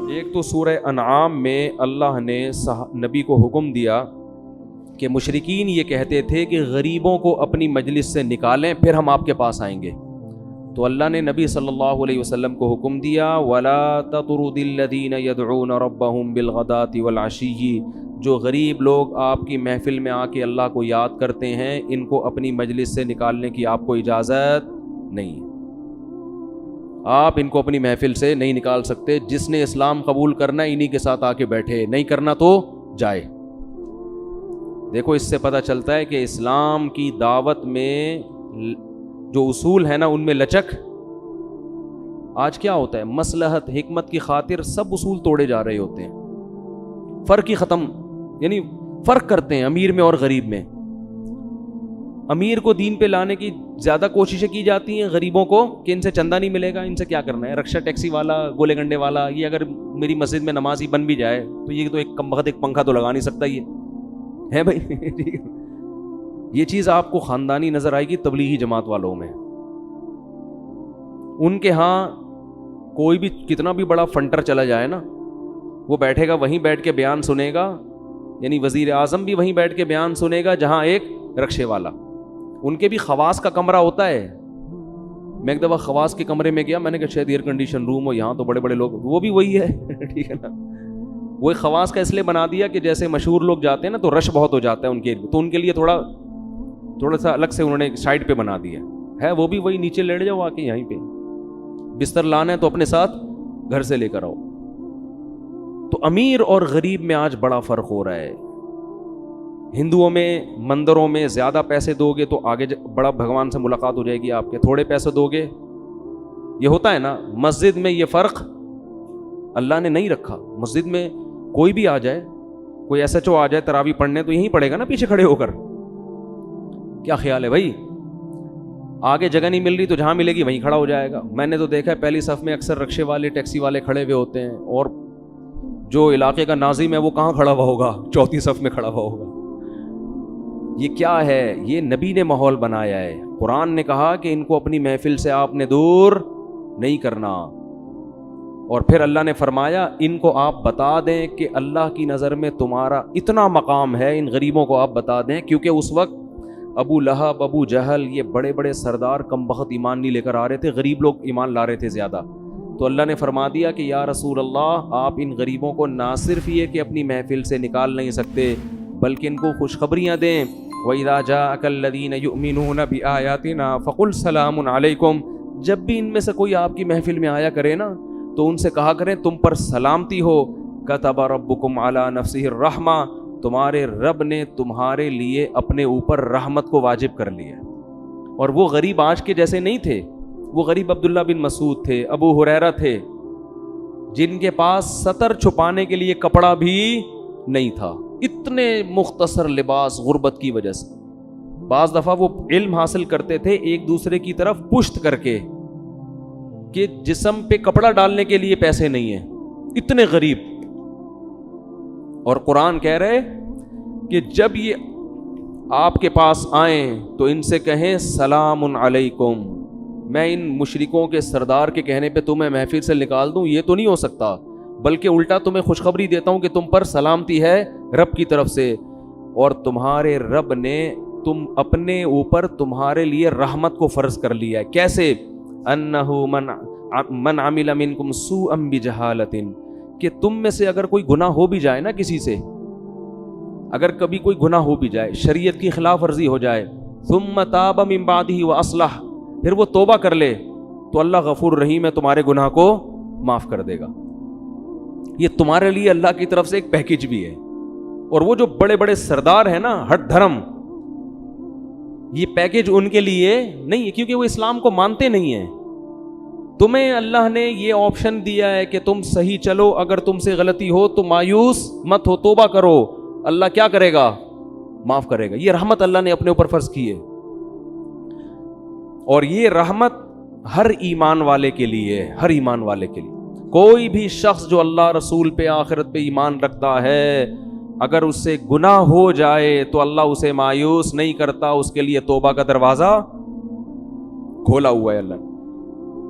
ایک تو سورہ انعام میں اللہ نے نبی کو حکم دیا کہ مشرکین یہ کہتے تھے کہ غریبوں کو اپنی مجلس سے نکالیں پھر ہم آپ کے پاس آئیں گے، تو اللہ نے نبی صلی اللہ علیہ وسلم کو حکم دیا وَلَا تَطْرُدِ الَّذِينَ يَدْعُونَ رَبَّهُمْ بِالْغَدَاةِ وَالْعَشِيِّ، جو غریب لوگ آپ کی محفل میں آ کے اللہ کو یاد کرتے ہیں ان کو اپنی مجلس سے نکالنے کی آپ کو اجازت نہیں، آپ ان کو اپنی محفل سے نہیں نکال سکتے، جس نے اسلام قبول کرنا ہے انہی کے ساتھ آ کے بیٹھے، نہیں کرنا تو جائے۔ دیکھو اس سے پتہ چلتا ہے کہ اسلام کی دعوت میں جو اصول ہے نا ان میں لچک۔ آج کیا ہوتا ہے، مصلحت حکمت کی خاطر سب اصول توڑے جا رہے ہوتے ہیں، فرق ہی ختم، یعنی فرق کرتے ہیں امیر میں اور غریب میں۔ امیر کو دین پہ لانے کی زیادہ کوششیں کی جاتی ہیں، غریبوں کو کہ ان سے چندہ نہیں ملے گا، ان سے کیا کرنا ہے، رکشہ ٹیکسی والا گولے گنڈے والا، یہ اگر میری مسجد میں نمازی بن بھی جائے تو یہ تو ایک کم بخت ایک پنکھا تو لگا نہیں سکتا، یہ ہے بھائی۔ یہ چیز آپ کو خاندانی نظر آئے گی تبلیغی جماعت والوں میں، ان کے ہاں کوئی بھی کتنا بھی بڑا فنٹر چلا جائے نا، وہ بیٹھے گا وہیں بیٹھ کے بیان سنے گا، یعنی وزیر اعظم بھی وہیں بیٹھ کے بیان سنے گا جہاں ایک رکشے والا۔ ان کے بھی خواص کا کمرہ ہوتا ہے، میں ایک دفعہ خواص کے کمرے میں گیا، میں نے کہا شاید ایئر کنڈیشن روم ہو، یہاں تو بڑے بڑے لوگ، وہ بھی وہی ہے ٹھیک ہے نا، وہ خواص کا اس لیے بنا دیا کہ جیسے مشہور لوگ جاتے ہیں نا تو رش بہت ہو جاتا ہے ان کے، تو ان کے لیے تھوڑا سا الگ سے انہوں نے سائڈ پہ بنا دیا ہے، وہ بھی وہی، نیچے لیٹ جاؤ آ کے، یہیں پہ بستر لانا ہے تو اپنے ساتھ گھر سے لے کر آؤ۔ تو امیر اور غریب میں آج بڑا فرق ہو رہا ہے۔ ہندوؤں میں مندروں میں زیادہ پیسے دو گے تو آگے بڑا بھگوان سے ملاقات ہو جائے گی آپ کے، تھوڑے پیسے دو گے، یہ ہوتا ہے نا۔ مسجد میں یہ فرق اللہ نے نہیں رکھا، مسجد میں کوئی بھی آ جائے، کوئی ایس ایچ او آ جائے تراویح پڑھنے تو یہیں پڑھے گا نا پیچھے کھڑے ہو کر، کیا خیال ہے بھائی؟ آگے جگہ نہیں مل رہی تو جہاں ملے گی وہیں کھڑا ہو جائے گا۔ میں نے تو دیکھا ہے پہلی صف میں اکثر رکشے والے ٹیکسی والے کھڑے ہوئے ہوتے ہیں، اور جو علاقے کا ناظم ہے وہ کہاں کھڑا ہوا ہوگا؟ چوتھی صف میں کھڑا ہوا ہوگا۔ یہ کیا ہے؟ یہ نبی نے ماحول بنایا ہے، قرآن نے کہا کہ ان کو اپنی محفل سے آپ نے دور نہیں کرنا، اور پھر اللہ نے فرمایا ان کو آپ بتا دیں کہ اللہ کی نظر میں تمہارا اتنا مقام ہے، ان غریبوں کو آپ بتا دیں، کیونکہ اس وقت ابو لہب ابو جہل یہ بڑے بڑے سردار کم بخت ایمان نہیں لے کر آ رہے تھے، غریب لوگ ایمان لا رہے تھے زیادہ، تو اللہ نے فرما دیا کہ یا رسول اللہ آپ ان غریبوں کو نہ صرف یہ کہ اپنی محفل سے نکال نہیں سکتے بلکہ ان کو خوشخبریاں دیں، وَإِذَا جَاءَكَ الَّذِينَ يُؤْمِنُونَ بِآيَاتِنَا فَقُلْ سَلَامٌ عَلَيْكُمْ، جب بھی ان میں سے کوئی آپ کی محفل میں آیا کرے نا تو ان سے کہا کریں تم پر سلامتی ہو، كَتَبَ رَبُّكُمْ عَلَى نَفْسِهِ الرَّحْمَةَ، تمہارے رب نے تمہارے لیے اپنے اوپر رحمت کو واجب کر لیا۔ اور وہ غریب آج کے جیسے نہیں تھے، وہ غریب عبداللہ بن مسعود تھے، ابو ہریرہ تھے، جن کے پاس سطر چھپانے کے لیے کپڑا بھی نہیں تھا، اتنے مختصر لباس غربت کی وجہ سے۔ بعض دفعہ وہ علم حاصل کرتے تھے ایک دوسرے کی طرف پشت کر کے کہ جسم پہ کپڑا ڈالنے کے لیے پیسے نہیں ہیں، اتنے غریب۔ اور قرآن کہہ رہے کہ جب یہ آپ کے پاس آئیں تو ان سے کہیں سلام علیکم، میں ان مشرکوں کے سردار کے کہنے پہ تمہیں محفل سے نکال دوں یہ تو نہیں ہو سکتا، بلکہ الٹا تمہیں خوشخبری دیتا ہوں کہ تم پر سلامتی ہے رب کی طرف سے، اور تمہارے رب نے تم اپنے اوپر تمہارے لیے رحمت کو فرض کر لیا ہے۔ کیسے؟ انہو من عمل منکم سوءا بجہالۃ، کہ تم میں سے اگر کوئی گناہ ہو بھی جائے نا کسی سے، اگر کبھی کوئی گناہ ہو بھی جائے، شریعت کی خلاف ورزی ہو جائے، ثم تاب من بعدہ واصلح، پھر وہ توبہ کر لے تو اللہ غفور رحیم ہے، تمہارے گناہ کو معاف کر دے گا۔ یہ تمہارے لیے اللہ کی طرف سے ایک پیکیج بھی ہے۔ اور وہ جو بڑے بڑے سردار ہیں نا ہٹ دھرم، یہ پیکیج ان کے لیے نہیں ہے کیونکہ وہ اسلام کو مانتے نہیں ہیں۔ تمہیں اللہ نے یہ آپشن دیا ہے کہ تم صحیح چلو، اگر تم سے غلطی ہو تو مایوس مت ہو، توبہ کرو، اللہ کیا کرے گا؟ معاف کرے گا۔ یہ رحمت اللہ نے اپنے اوپر فرض کی ہے، اور یہ رحمت ہر ایمان والے کے لیے، ہر ایمان والے کے لیے۔ کوئی بھی شخص جو اللہ رسول پہ آخرت پہ ایمان رکھتا ہے، اگر اس سے گناہ ہو جائے تو اللہ اسے مایوس نہیں کرتا، اس کے لیے توبہ کا دروازہ کھولا ہوا ہے اللہ۔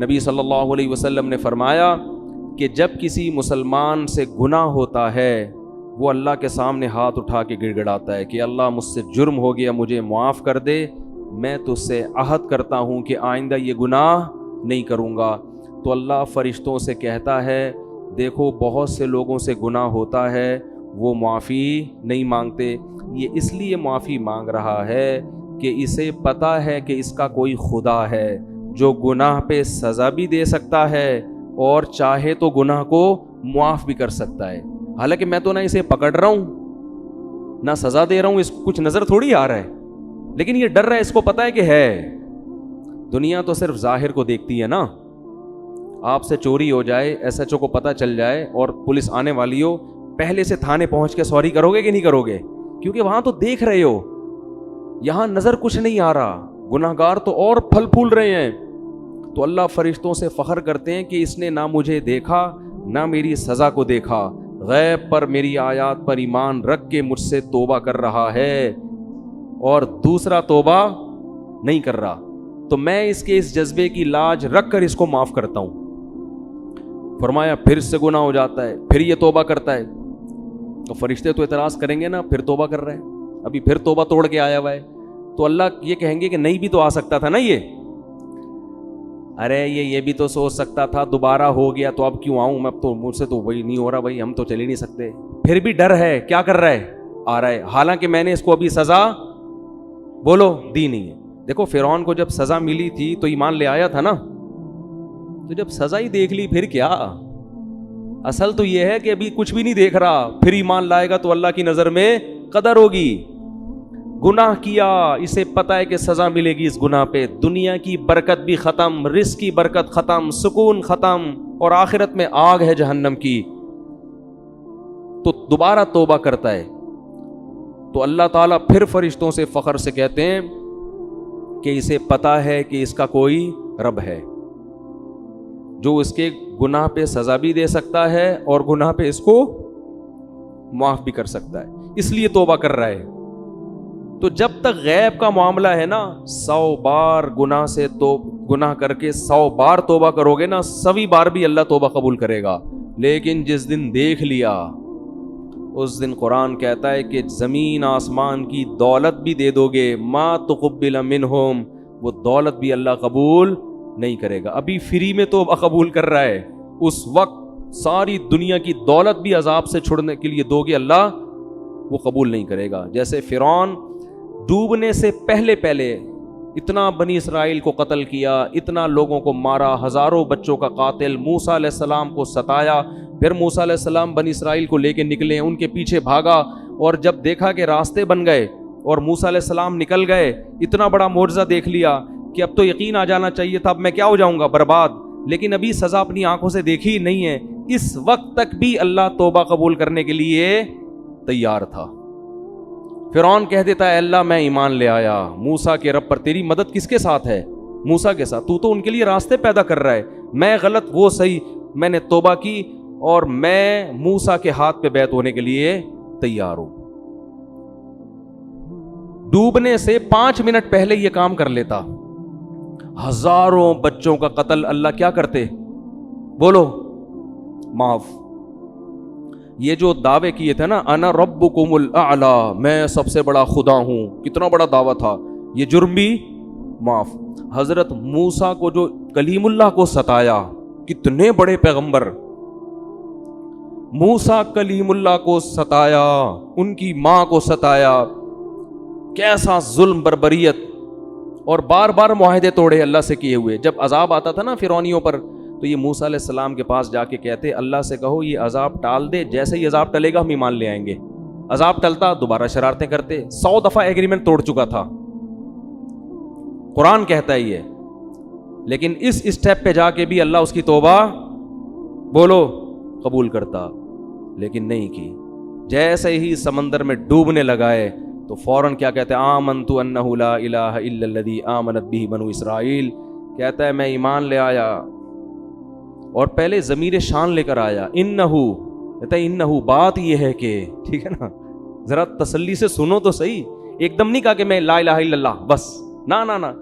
نبی صلی اللہ علیہ وسلم نے فرمایا کہ جب کسی مسلمان سے گناہ ہوتا ہے وہ اللہ کے سامنے ہاتھ اٹھا کے گڑ گڑاتا ہے کہ اللہ مجھ سے جرم ہو گیا، مجھے معاف کر دے، میں تجھ سے عہد کرتا ہوں کہ آئندہ یہ گناہ نہیں کروں گا. تو اللہ فرشتوں سے کہتا ہے دیکھو بہت سے لوگوں سے گناہ ہوتا ہے وہ معافی نہیں مانگتے، یہ اس لیے معافی مانگ رہا ہے کہ اسے پتہ ہے کہ اس کا کوئی خدا ہے جو گناہ پہ سزا بھی دے سکتا ہے اور چاہے تو گناہ کو معاف بھی کر سکتا ہے. حالانکہ میں تو نہ اسے پکڑ رہا ہوں نہ سزا دے رہا ہوں، اس کو کچھ نظر تھوڑی آ رہا ہے، لیکن یہ ڈر رہا ہے، اس کو پتہ ہے کہ ہے. دنیا تو صرف ظاہر کو دیکھتی ہے نا. آپ سے چوری ہو جائے، ایس ایچ او کو پتہ چل جائے اور پولیس آنے والی ہو، پہلے سے تھانے پہنچ کے سوری کرو گے کہ نہیں کرو گے؟ کیونکہ وہاں تو دیکھ رہے ہو، یہاں نظر کچھ نہیں آ رہا، گناہگار تو اور پھل پھول رہے ہیں. تو اللہ فرشتوں سے فخر کرتے ہیں کہ اس نے نہ مجھے دیکھا نہ میری سزا کو دیکھا، غیب پر میری آیات پر ایمان رکھ کے مجھ سے توبہ کر رہا ہے اور دوسرا توبہ نہیں کر رہا، تو میں اس کے اس جذبے کی لاج رکھ کر اس کو معاف کرتا ہوں. فرمایا پھر سے گناہ ہو جاتا ہے، پھر یہ توبہ کرتا ہے، تو فرشتے تو اعتراض کریں گے نا، پھر توبہ کر رہے ہیں، ابھی پھر توبہ توڑ کے آیا ہوا ہے. تو اللہ یہ کہیں گے کہ نہیں بھی تو آ سکتا تھا نا، یہ ارے یہ بھی تو سوچ سکتا تھا، دوبارہ ہو گیا تو اب کیوں آؤں میں، اب تو مجھ سے تو وہی نہیں ہو رہا بھائی، ہم تو چل ہی نہیں سکتے. پھر بھی ڈر ہے، کیا کر رہا ہے، آ رہا ہے، حالانکہ میں نے اس کو ابھی سزا بولو دی نہیں ہے. دیکھو فرعون کو جب سزا ملی تھی تو ایمان لے آیا تھا نا، تو جب سزا ہی دیکھ لی پھر کیا. اصل تو یہ ہے کہ ابھی کچھ بھی نہیں دیکھ رہا، پھر ایمان لائے گا تو اللہ کی نظر میں قدر ہوگی. گناہ کیا، اسے پتہ ہے کہ سزا ملے گی اس گناہ پہ، دنیا کی برکت بھی ختم، رزق کی برکت ختم، سکون ختم، اور آخرت میں آگ ہے جہنم کی. تو دوبارہ توبہ کرتا ہے. تو اللہ تعالیٰ پھر فرشتوں سے فخر سے کہتے ہیں کہ اسے پتہ ہے کہ اس کا کوئی رب ہے جو اس کے گناہ پہ سزا بھی دے سکتا ہے اور گناہ پہ اس کو معاف بھی کر سکتا ہے، اس لیے توبہ کر رہا ہے. تو جب تک غیب کا معاملہ ہے نا، 100 بار گناہ سے تو گناہ کر کے 100 بار توبہ کرو گے نا، 100 بار بھی اللہ توبہ قبول کرے گا. لیکن جس دن دیکھ لیا اس دن قرآن کہتا ہے کہ زمین آسمان کی دولت بھی دے دو گے، ما تقبل منہم، وہ دولت بھی اللہ قبول نہیں کرے گا. ابھی فری میں توبہ قبول کر رہا ہے، اس وقت ساری دنیا کی دولت بھی عذاب سے چھڑنے کے لیے دو گے، اللہ وہ قبول نہیں کرے گا. جیسے فرعون ڈوبنے سے پہلے اتنا بنی اسرائیل کو قتل کیا، اتنا لوگوں کو مارا، ہزاروں بچوں کا قاتل، موسیٰ علیہ السلام کو ستایا. پھر موسیٰ علیہ السلام بنی اسرائیل کو لے کے نکلے، ان کے پیچھے بھاگا، اور جب دیکھا کہ راستے بن گئے اور موسیٰ علیہ السلام نکل گئے، اتنا بڑا معجزہ دیکھ لیا کہ اب تو یقین آ جانا چاہیے تھا اب میں کیا ہو جاؤں گا، برباد. لیکن ابھی سزا اپنی آنکھوں سے دیکھی ہی نہیں ہے. اس وقت تک بھی اللہ توبہ قبول کرنے کے لیے تیار تھا. فرعون کہہ دیتا ہے اللہ میں ایمان لے آیا موسیٰ کے رب پر، تیری مدد کس کے ساتھ ہے؟ موسیٰ کے ساتھ. تو ان کے لیے راستے پیدا کر رہا ہے، میں غلط وہ صحیح، میں نے توبہ کی اور میں موسیٰ کے ہاتھ پہ بیعت ہونے کے لیے تیار ہوں. ڈوبنے سے 5 منٹ پہلے یہ کام کر لیتا. ہزاروں بچوں کا قتل اللہ کیا کرتے؟ بولو معاف. یہ جو دعوے کیے تھے نا، انا ربکم الاعلی، میں سب سے بڑا خدا ہوں، کتنا بڑا دعویٰ تھا، یہ جرم بھی معاف. حضرت موسیٰ کو جو کلیم اللہ کو ستایا، کتنے بڑے پیغمبر، موسیٰ کلیم اللہ کو ستایا، ان کی ماں کو ستایا، کیسا ظلم بربریت، اور بار بار معاہدے توڑے اللہ سے کیے ہوئے. جب عذاب آتا تھا نا فرعونیوں پر، تو یہ موسیٰ علیہ السلام کے پاس جا کے کہتے اللہ سے کہو یہ عذاب ٹال دے، جیسے ہی عذاب ٹلے گا ہم ایمان لے آئیں گے. عذاب ٹلتا دوبارہ شرارتیں کرتے، 100 دفعہ ایگریمنٹ توڑ چکا تھا. قرآن کہتا ہے یہ. لیکن اس اسٹیپ پہ جا کے بھی اللہ اس کی توبہ بولو قبول کرتا، لیکن نہیں کی. جیسے ہی سمندر میں ڈوبنے لگائے تو فوراً کیا کہتے ہیں آمنت انہ لا الہ الا الذی آمنت بہ بنو اسرائیل، کہتا ہے میں ایمان لے آیا، اور پہلے ضمیر شان لے کر آیا. انہو، کہتا ہے انہو، بات یہ ہے کہ، ٹھیک ہے نا، ذرا تسلی سے سنو تو صحیح. ایک دم نہیں کہا کہ میں لا الہ الا اللہ بس، نا نا نا،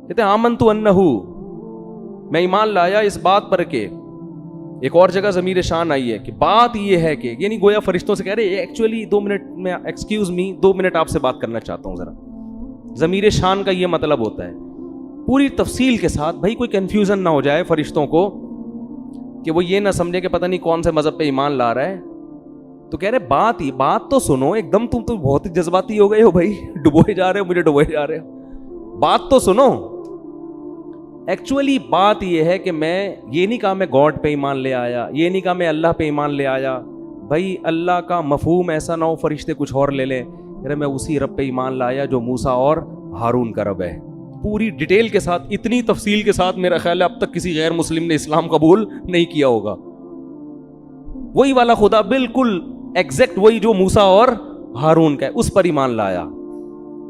کہتے ہیں آمنت انہو، میں ایمان لایا اس بات پر کہ ایک اور جگہ ضمیر شان آئی ہے کہ بات یہ ہے کہ یعنی گویا فرشتوں سے کہہ رہے ایکچولی 2 منٹ میں ایکسکیوز می 2 منٹ آپ سے بات کرنا چاہتا ہوں ذرا. ضمیر شان کا یہ مطلب ہوتا ہے پوری تفصیل کے ساتھ. بھائی کوئی کنفیوژن نہ ہو جائے فرشتوں کو کہ وہ یہ نہ سمجھے کہ پتہ نہیں کون سے مذہب پہ ایمان لا رہا ہے. تو کہہ رہے بات تو سنو. ایک دم تم تو بہت ہی جذباتی ہو گئے ہو بھائی, ڈبوئے جا رہے ہو, مجھے ڈبوئے جا رہے ہو. بات تو سنو. ایکچولی بات یہ ہے کہ میں یہ نہیں کہا میں گاڈ پہ ایمان لے آیا, یہ نہیں کہا میں اللہ پہ ایمان لے آیا. بھائی اللہ کا مفہوم ایسا نہ ہو فرشتے کچھ اور لے لیں. میں اسی رب پہ ایمان لایا جو موسیٰ اور ہارون کا رب ہے. پوری ڈیٹیل کے ساتھ, اتنی تفصیل کے ساتھ میرا خیال ہے اب تک کسی غیر مسلم نے اسلام قبول نہیں کیا ہوگا. وہی والا خدا بالکل ایگزیکٹ وہی جو موسیٰ اور ہارون کا ہے, اس پر ایمان لایا.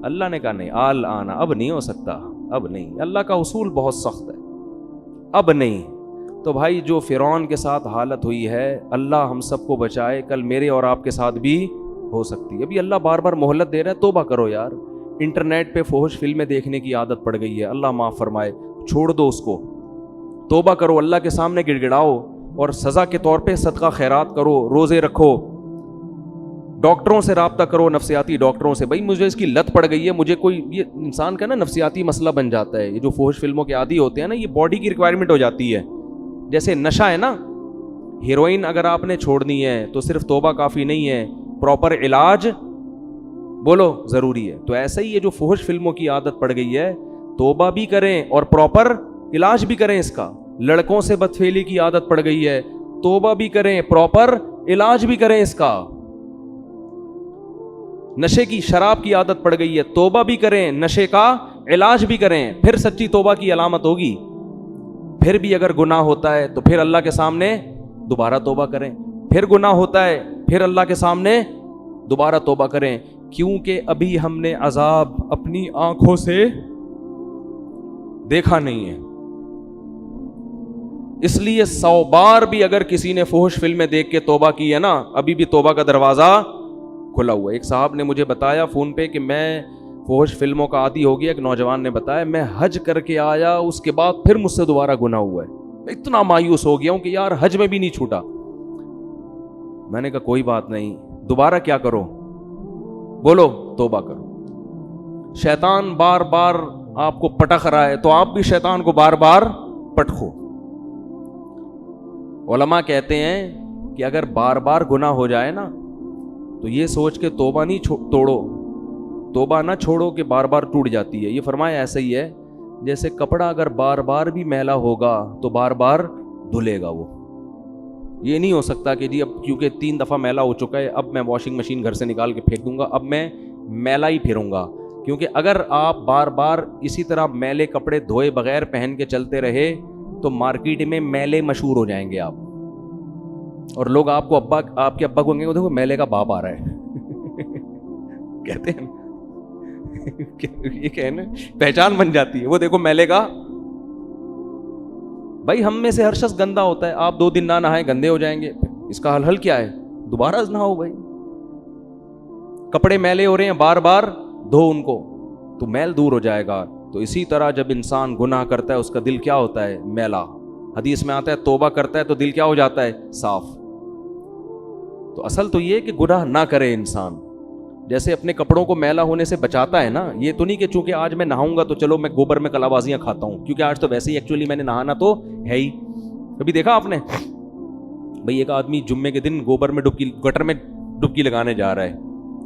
اللہ نے کہا نہیں, آل آنا, اب نہیں ہو سکتا, اب نہیں. اللہ کا اصول بہت سخت ہے, اب نہیں. تو بھائی جو فرعون کے ساتھ حالت ہوئی ہے, اللہ ہم سب کو بچائے, کل میرے اور آپ کے ساتھ بھی ہو سکتی ہے. ابھی اللہ بار بار مہلت دے رہا ہے, توبہ کرو یار. انٹرنیٹ پہ فحش فلمیں دیکھنے کی عادت پڑ گئی ہے, اللہ معاف فرمائے, چھوڑ دو اس کو. توبہ کرو, اللہ کے سامنے گڑ گڑاؤ, اور سزا کے طور پہ صدقہ خیرات کرو, روزے رکھو, ڈاکٹروں سے رابطہ کرو, نفسیاتی ڈاکٹروں سے. بھائی مجھے اس کی لت پڑ گئی ہے, مجھے کوئی, یہ انسان کا نا نفسیاتی مسئلہ بن جاتا ہے. یہ جو فحش فلموں کے عادی ہوتے ہیں نا, یہ باڈی کی ریکوائرمنٹ ہو جاتی ہے. جیسے نشہ ہے نا, ہیروئن اگر آپ نے چھوڑنی ہے تو صرف توبہ کافی نہیں ہے, پراپر علاج بولو ضروری ہے. تو ایسا ہی یہ جو فحش فلموں کی عادت پڑ گئی ہے, توبہ بھی کریں اور پراپر علاج بھی کریں اس کا. لڑکوں سے بدفعلی کی عادت پڑ گئی ہے, توبہ بھی کریں, پراپر علاج بھی کریں اس کا. نشے کی, شراب کی عادت پڑ گئی ہے, توبہ بھی کریں, نشے کا علاج بھی کریں. پھر سچی توبہ کی علامت ہوگی. پھر بھی اگر گناہ ہوتا ہے تو پھر اللہ کے سامنے دوبارہ توبہ کریں. پھر گناہ ہوتا ہے, پھر اللہ کے سامنے دوبارہ توبہ کریں. کیونکہ ابھی ہم نے عذاب اپنی آنکھوں سے دیکھا نہیں ہے. اس لیے 100 بار بھی اگر کسی نے فحش فلمیں دیکھ کے توبہ کی ہے نا, ابھی بھی توبہ کا دروازہ کھلا ہوا ہے. ایک صاحب نے مجھے بتایا فون پہ کہ میں فحش فلموں کا عادی ہو گیا. ایک نوجوان نے بتایا میں حج کر کے آیا, اس کے بعد پھر مجھ سے دوبارہ گناہ ہوا ہے. میں اتنا مایوس ہو گیا ہوں کہ یار حج میں بھی نہیں چھوٹا. میں نے کہا کوئی بات نہیں, دوبارہ کیا کرو, بولو توبہ کرو. شیطان بار بار آپ کو پٹخ رہا ہے تو آپ بھی شیطان کو بار بار پٹخو. علماء کہتے ہیں کہ اگر بار بار گناہ ہو جائے نا تو یہ سوچ کے توبہ نہیں توڑو, توبہ نہ چھوڑو کہ بار بار ٹوٹ جاتی ہے. یہ فرمایا ایسا ہی ہے جیسے کپڑا اگر بار بار بھی میلا ہوگا تو بار بار دھلے گا. وہ یہ نہیں ہو سکتا کہ جی اب کیونکہ 3 دفعہ میلا ہو چکا ہے اب میں واشنگ مشین گھر سے نکال کے پھینک دوں گا, اب میں میلا ہی پھروں گا. کیونکہ اگر آپ بار بار اسی طرح میلے کپڑے دھوئے بغیر پہن کے چلتے رہے تو مارکیٹ میں میلے مشہور ہو جائیں گے آپ, اور لوگ آپ کو آپ کے ابا کو کہیں گے دیکھو میلے کا باپ آ رہا ہے کہتے ہیں یہ کہنا پہچان بن جاتی ہے, وہ دیکھو میلے کا. بھائی ہم میں سے ہر شخص گندا ہوتا ہے, آپ 2 دن نہ نہائیں گندے ہو جائیں گے. اس کا حل کیا ہے, دوبارہ نہاؤ. بھائی کپڑے میلے ہو رہے ہیں, بار بار دھو ان کو تو میل دور ہو جائے گا. تو اسی طرح جب انسان گناہ کرتا ہے اس کا دل کیا ہوتا ہے, میلا. حدیث میں آتا ہے توبہ کرتا ہے تو دل کیا ہو جاتا ہے, صاف. تو اصل تو یہ کہ گناہ نہ کرے انسان. جیسے اپنے کپڑوں کو میلا ہونے سے بچاتا ہے نا, یہ تو نہیں کہ چونکہ آج میں نہاؤں گا تو چلو میں گوبر میں کلا بازیاں کھاتا ہوں, کیونکہ آج تو ویسے ہی ایکچولی میں نے نہانا تو ہے ہی. کبھی دیکھا آپ نے بھئی ایک آدمی جمعے کے دن گوبر میں گٹر میں ڈبکی لگانے جا رہا ہے,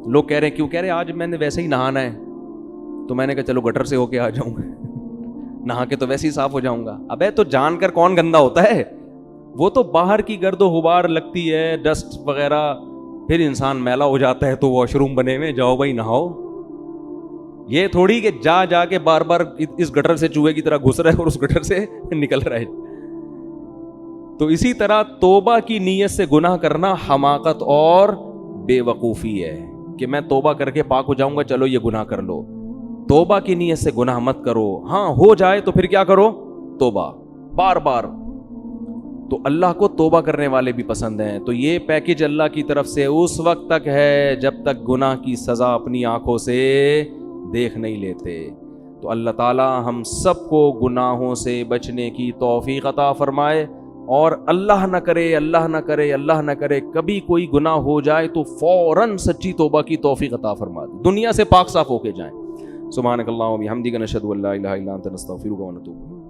لوگ کہہ رہے ہیں کیوں, کہہ رہے آج میں نے ویسے ہی نہانا ہے. تو میں نے کہا چلو گٹر سے ہو کے آ جاؤں گا, نہا کے تو ویسے ہی صاف ہو جاؤں گا. ابے تو جان کر کون گندا ہوتا ہے, وہ تو باہر کی گرد و غبار لگتی ہے, ڈسٹ وغیرہ, پھر انسان میلا ہو جاتا ہے تو واش روم بنے ہوئے, جاؤ بھائی نہاؤ. یہ تھوڑی کہ جا کے بار بار اس گٹر سے چوہے کی طرح گھس رہا ہے اور اس گٹر سے نکل رہا ہے. تو اسی طرح توبہ کی نیت سے گناہ کرنا حماقت اور بے وقوفی ہے کہ میں توبہ کر کے پاک ہو جاؤں گا, چلو یہ گناہ کر لو. توبہ کی نیت سے گناہ مت کرو. ہاں ہو جائے تو پھر کیا کرو, توبہ بار بار. تو اللہ کو توبہ کرنے والے بھی پسند ہیں. تو یہ پیکج اللہ کی طرف سے اس وقت تک ہے جب تک گناہ کی سزا اپنی آنکھوں سے دیکھ نہیں لیتے. تو اللہ تعالی ہم سب کو گناہوں سے بچنے کی توفیق عطا فرمائے اور اللہ نہ کرے اللہ نہ کرے اللہ نہ کرے کبھی کوئی گناہ ہو جائے تو فوراً سچی توبہ کی توفیق عطا فرما دے، دنیا سے پاک صاف ہو کے جائیں۔ سبحانک اللہم و بحمدک، نشہد ان لا الہ الا انت، نستغفرک و نتوب۔